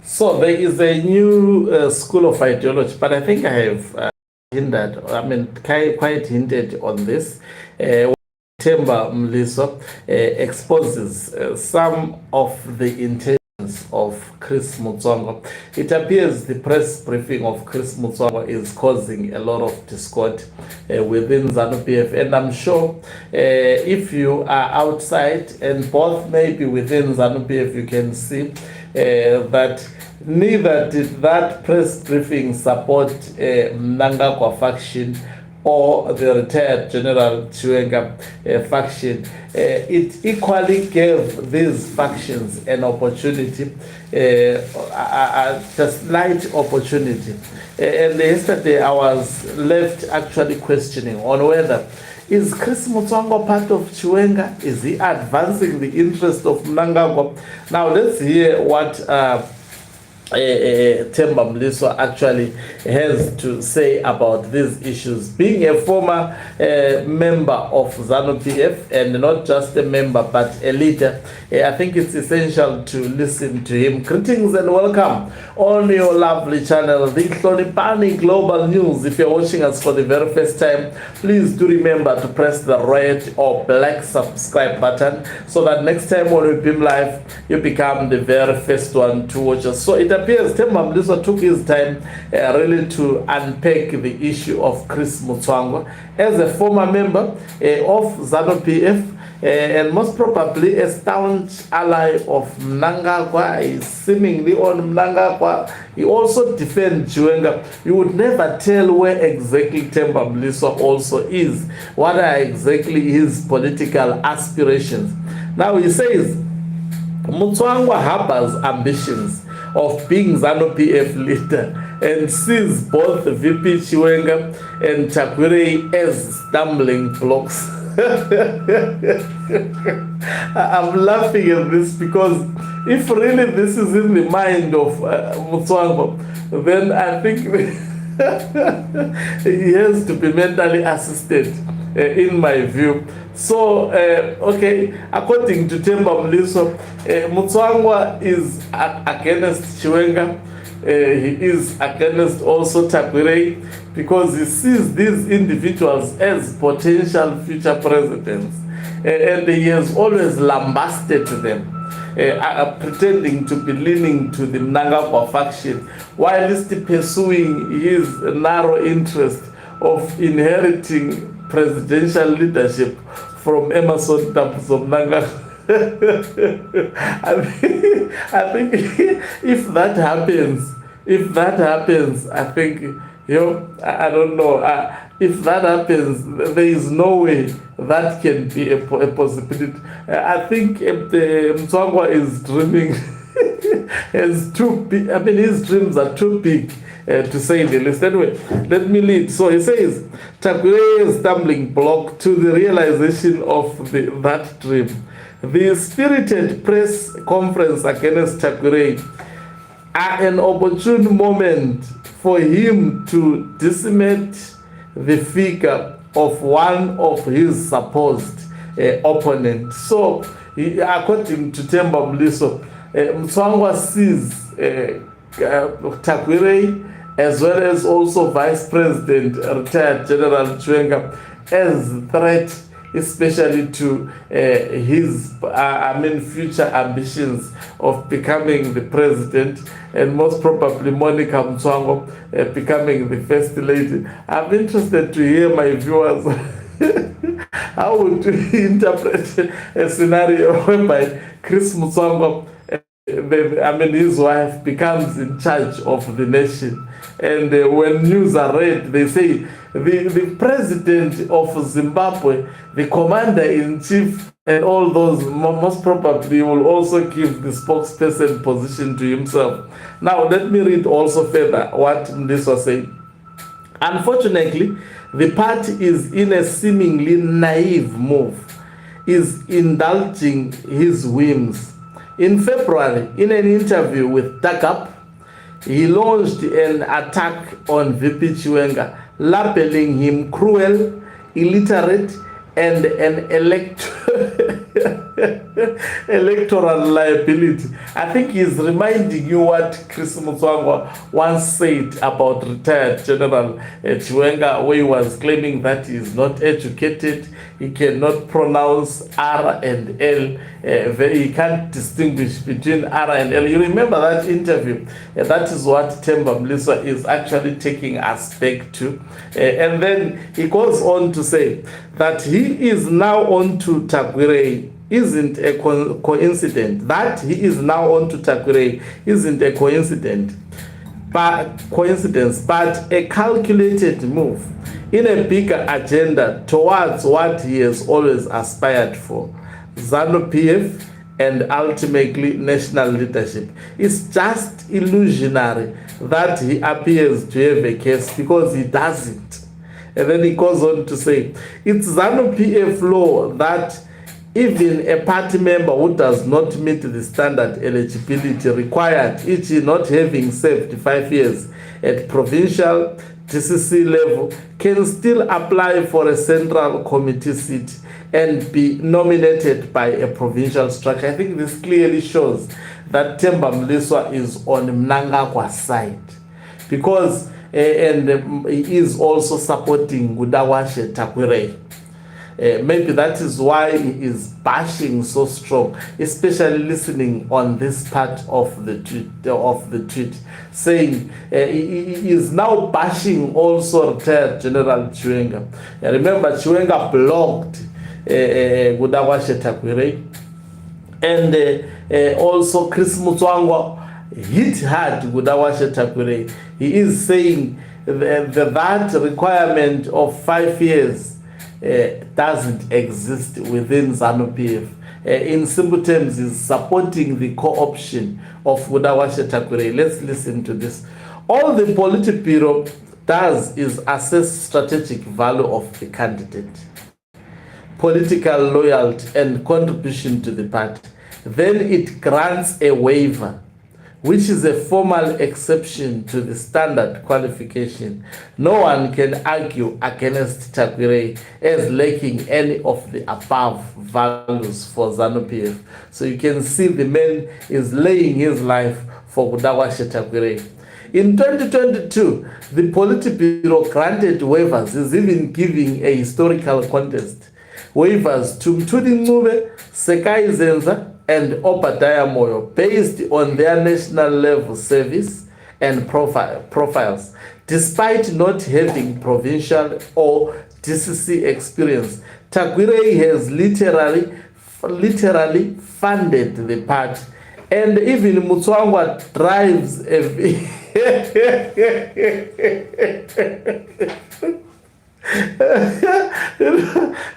So there is a new school of ideology, but I think I have quite hinted on this. Temba Mliswa exposes some of the intentions of Chris Mutsvanga. It appears the press briefing of Chris Mutsvanga is causing a lot of discord within Zanu-PF, and I'm sure if you are outside and both maybe within Zanu-PF, you can see that neither did that press briefing support Mnangagwa faction or the retired General Chiwenga faction. It equally gave these factions an opportunity, a slight opportunity. And yesterday I was left actually questioning on whether is Chris Mutsvanga part of Chiwenga? Is he advancing the interest of Mnangagwa? Now let's hear what Temba Mliswa actually has to say about these issues. Being a former member of Zanu-PF, and not just a member but a leader, I think it's essential to listen to him. Greetings and welcome on your lovely channel, the Hlonipani Global News. If you're watching us for the very first time, please do remember to press the red or black subscribe button so that next time when we beam live, you become the very first one to watch us. So it appears Temba Mliswa took his time really to unpack the issue of Chris Mutsvanga as a former member of Zanu-PF, and most probably a staunch ally of Mnangagwa. He's seemingly on Mnangagwa. He also defends Chiwenga. You would never tell where exactly Temba Mliswa also is, what are exactly his political aspirations. Now he says Mutsvangwa harbors ambitions of being Zanu-PF leader and sees both VP Chiwenga and Takwirei as stumbling blocks. I'm laughing at this because if really this is in the mind of Mutsvanga, then I think he has to be mentally assisted, in my view. So, okay, according to Temba Mliswa, Mutsvangwa is against Chiwenga. He is against also Takwirei because he sees these individuals as potential future presidents, and he has always lambasted them, pretending to be leaning to the Mnangagwa faction while still pursuing his narrow interest of inheriting presidential leadership from Emerson Mnangagwa. I think if that happens, I think, I don't know. If that happens, there is no way that can be a possibility. I think the Mutsvangwa is dreaming is too big. I mean, his dreams are too big, to say the least. Anyway, let me lead. So he says, Takwirei is stumbling block to the realization of that dream. The spirited press conference against Takwirei are an opportune moment for him to decimate the figure of one of his supposed opponents. So, according to Temba Mliswa, Mutsvangwa sees Takwirei as well as also Vice President retired General Chiwenga as threat, especially to his future ambitions of becoming the president, and most probably Monica Mutsvangwa becoming the first lady. I'm interested to hear my viewers how would you interpret a scenario whereby Chris Mutsvangwa, his wife, becomes in charge of the nation, and when news are read, they say the president of Zimbabwe, the commander-in-chief, and all those, most probably will also give the spokesperson position to himself. Now, let me read also further what Mliswa said. Unfortunately, the party is in a seemingly naive move, is indulging his whims. In February, in an interview with Takap, he launched an attack on VP Chiwenga, labeling him cruel, illiterate, and an electoral electoral liability. I think he's reminding you what Chris Mutsvangwa once said about retired General Chiwenga, where he was claiming that he is not educated, he cannot pronounce R and L, he can't distinguish between R and L. You remember that interview? That is what Temba Mliswa is actually taking us back to. And then he goes on to say that he is now on to Takwire isn't a coincidence. That he is now on to Takwire isn't a coincidence, but a calculated move in a bigger agenda towards what he has always aspired for, Zanu-PF and ultimately national leadership. It's just illusionary that he appears to have a case, because he doesn't. And then he goes on to say, it's Zanu-PF law that even a party member who does not meet the standard eligibility required, e.g. not having served 5 years at provincial DCC level, can still apply for a central committee seat and be nominated by a provincial structure. I think this clearly shows that Temba Mliswa is on Mnangagwa's side, because he is also supporting Gudawashe Takwire. Maybe that is why he is bashing so strong, especially listening on this part of the tweet, saying he is now bashing also retired General Chiwenga. Remember, Chiwenga blocked Gudawashe Takwire, and also Chris Mutsvangwa hit hard Gudawashe Takwire. He is saying that requirement of 5 years doesn't exist within Zanu-PF. In simple terms, is supporting the co-option of Gudawashe Takwire. Let's listen to this. All the Politburo does is assess strategic value of the candidate, political loyalty and contribution to the party. Then it grants a waiver, which is a formal exception to the standard qualification. No one can argue against Takwire as lacking any of the above values for Zanu-PF. So you can see the man is laying his life for Gudawashe Takwire. In 2022, the Politburo granted waivers, is even giving a historical contest. Waivers to Mtudi Ncube, Sekai Zenza, and Obadiah Moyo, based on their national level service and profiles, despite not having provincial or DCC experience. Takwire has literally funded the party, and even Mutsvangwa drives a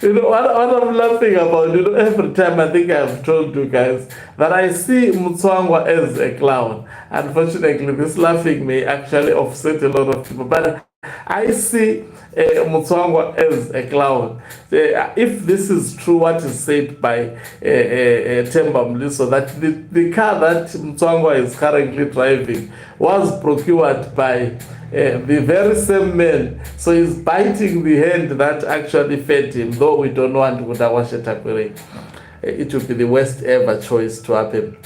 what I'm laughing about, every time, I think I've told you guys that I see Mutsvangwa as a clown. Unfortunately, this laughing may actually offset a lot of people, but I see Mutsvangwa as a clown. If this is true, what is said by Temba Mliswa, that the car that Mutsvangwa is currently driving was procured by the very same man, so he's biting the hand that actually fed him. Though we don't want Gudawashe Takwire, it would be the worst ever choice to happen.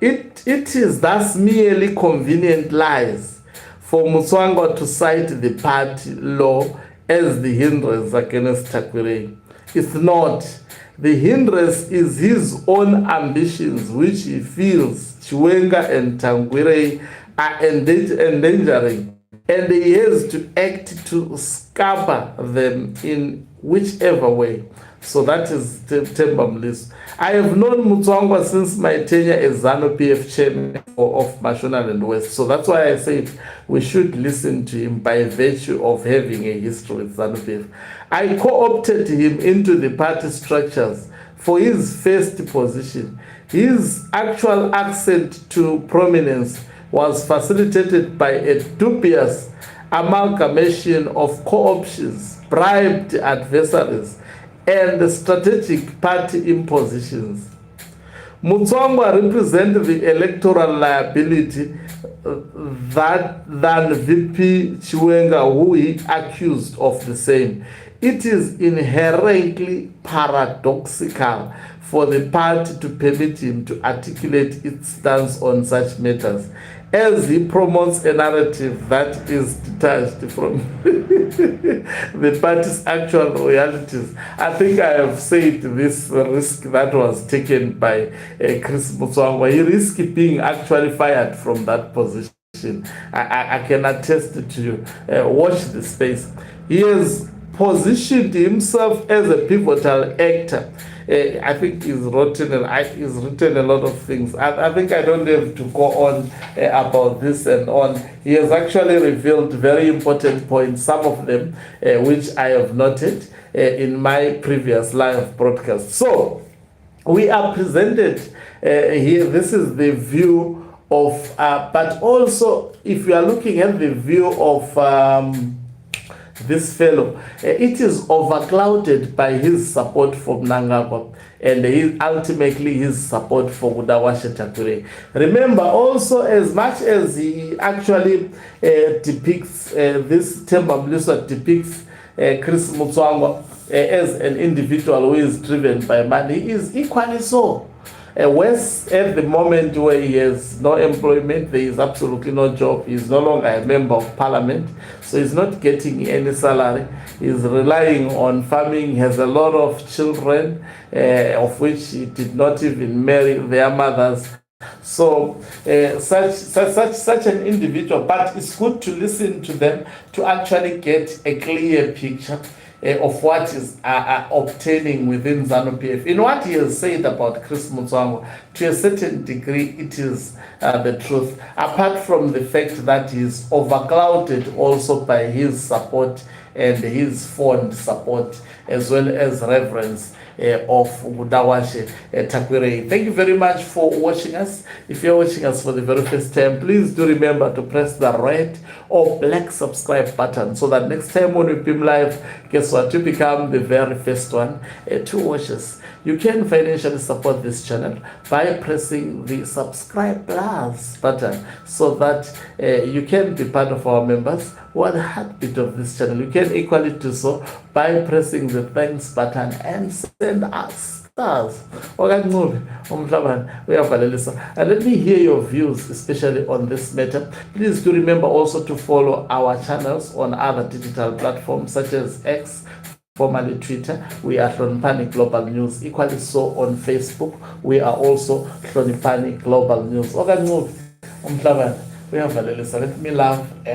It is thus merely convenient lies for Mutsvangwa to cite the party law as the hindrance against Takwire. It's not. The hindrance is his own ambitions, which he feels Chiwenga and Takwire are endangering, and he has to act to scupper them in whichever way. So that is Temba Mliswa. I have known Mutsvangwa since my tenure as Zanu-PF chairman of Mashonaland West. So that's why I said we should listen to him by virtue of having a history with Zanu-PF. I co-opted him into the party structures for his first position. His actual ascent to prominence was facilitated by a dubious amalgamation of co-options, bribed adversaries, and strategic party impositions. Mutsvangwa represents the electoral liability than VP Chiwenga, who he accused of the same. it is inherently paradoxical for the party to permit him to articulate its stance on such matters, as he promotes a narrative that is detached from the party's actual realities. I think I have said this risk that was taken by Chris Mutsvangwa. He risked being actually fired from that position. I can attest to you. Watch the space. He has positioned himself as a pivotal actor. I think he's written a lot of things. I think I don't have to go on about this and on. He has actually revealed very important points, some of them which I have noted in my previous live broadcast. So we are presented here. This is the view of, but also if you are looking at the view of this fellow, it is overclouded by his support for Mnangagwa and ultimately his support for Mudawashe Takwire. Remember also, as much as he actually depicts, this Temba Mliswa depicts Chris Mutsvangwa as an individual who is driven by money, he is equally so. West, at the moment where he has no employment, there is absolutely no job, he is no longer a member of parliament, so he's not getting any salary, he's relying on farming, he has a lot of children, of which he did not even marry their mothers. So such an individual, but it's good to listen to them to actually get a clear picture of what is obtaining within Zanu-PF. In what he has said about Chris Mutsvanga, to a certain degree, it is the truth. Apart from the fact that he is overclouded also by his support and his fond support, as well as reverence of Mudawashe Takwire. Thank you very much for watching us. If you're watching us for the very first time, please do remember to press the red or black subscribe button so that next time when we beam live, guess what, you become the very first one to watch us. You can financially support this channel by pressing the subscribe plus button so that you can be part of our members who are the heartbeat of this channel. You can equally do so by pressing the thanks button and send us stars. And let me hear your views, especially on this matter. Please do remember also to follow our channels on other digital platforms such as X, formerly Twitter. We are Hloniphani Global News. Equally so on Facebook. We are also Hloniphani Global News. Let me love